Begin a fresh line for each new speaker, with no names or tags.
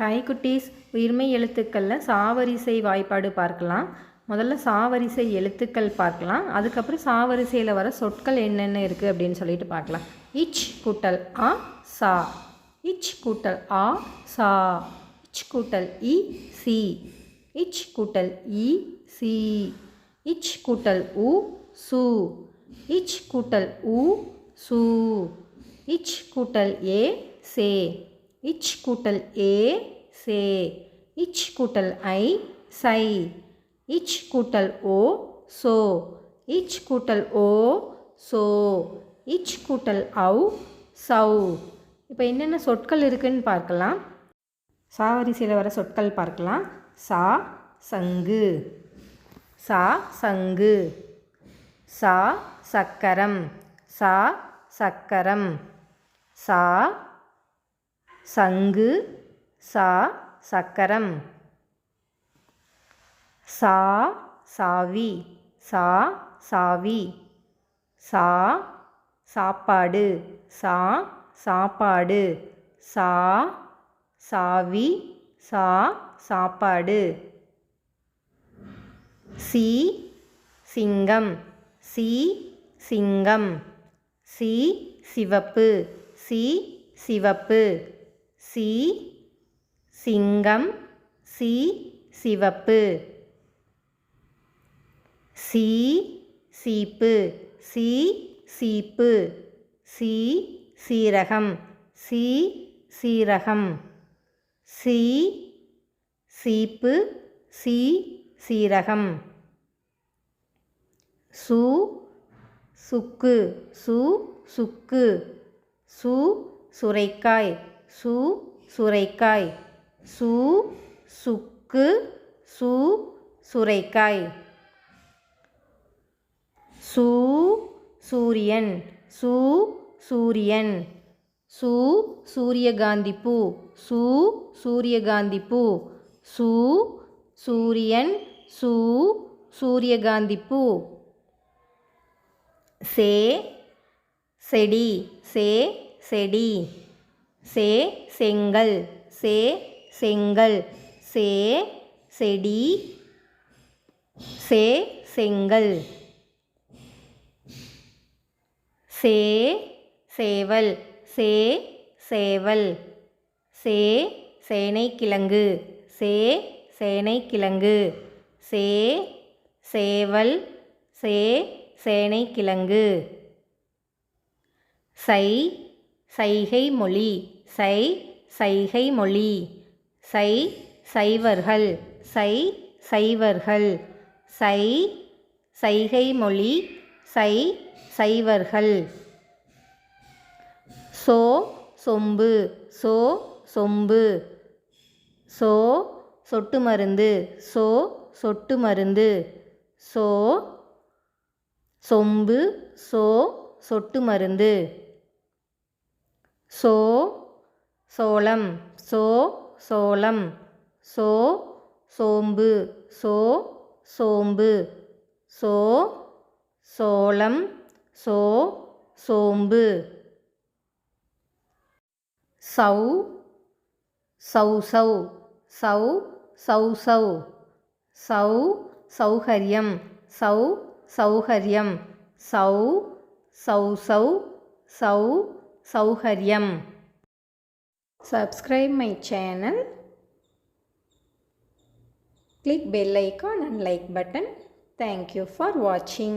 Hi குட்டீஸ், உயிர்மை எழுத்துக்களில் சாவரிசை வாய்ப்பாடு பார்க்கலாம். முதல்ல சாவரிசை எழுத்துக்கள் பார்க்கலாம். அதுக்கப்புறம் சாவரிசையில் வர சொற்கள் என்னென்ன இருக்குது அப்படின்னு சொல்லிட்டு பார்க்கலாம். இச் கூட்டல் ஆ சா, இச் கூட்டல் ஆ சா, இச் கூட்டல் இ சி, இச் கூட்டல் இ சி, இச் கூட்டல் உ சு, இச் கூட்டல் உ சு, இச் கூட்டல் ஏ சே, இச் கூட்டல் ஏ சே, இச் கூட்டல் ஐ சை, இச் கூட்டல் ஓ சோ, இச் கூட்டல் ஓ சோ, இச் கூட்டல் ஔ சௌ. இப்போ என்னென்ன சொற்கள் இருக்குதுன்னு பார்க்கலாம். சாவரிசையில் வர சொற்கள் பார்க்கலாம். சா சங்கு, சா சங்கு, சா சக்கரம், சா சக்கரம், சா சங்கு, சா சக்கரம், சா சாவி, சா சாவி, சா சாப்பாடு, சா சாப்பாடு, சா சாவி, சா சாப்பாடு, சி சிங்கம், சி சிங்கம், சி சிவப்பு, சி சிவப்பு, சி சிங்கம், சி சிவப்பு, சி சீப்பு, சி சீப்பு, சி சீரகம், சி சீரகம், சி சீப்பு, சி சீரகம், சு சுக்கு, சு சுக்கு, சு சுரைக்காய், சு சுரைக்காய், சு சுக்கு, சு சுரைக்காய், சு சூரியன், சு சூரியன், சு சூரியகாந்தி பூ, சு சூரியகாந்தி பூ, சு சூரியன், சு சூரியகாந்தி பூ, சே செடி, சே செடி, சே செங்கல், சே செங்கல், சே செடி, சே செங்கல், சே சேவல், சே சேவல், சே சேனைக்கிழங்கு, சே சேனைக்கிழங்கு, சே சேவல், சே சேனைக்கிழங்கு, சை சைகை மொழி, சை சைகை மொழி, சை சைவர்கள், சை சைவர்கள், சை சைகை மொழி, சை சைவர்கள், சோ சொம்பு, சோ சொம்பு, சோ சொட்டு மருந்து, சோ சொட்டு மருந்து, சோ சொம்பு, சோ சொட்டு மருந்து, சோ சோளம், சோ சோளம், சோ சோம்பு, சோ சோம்பு, சோ சோளம், சோ சோம்பு, சௌ சௌசௌ, சௌ சௌசௌ, சௌ சௌகரியம், சௌ சௌகரியம், சௌ சௌசௌ, சௌ சௌகரியம். Subscribe my channel, click bell icon and like button. Thank you for watching.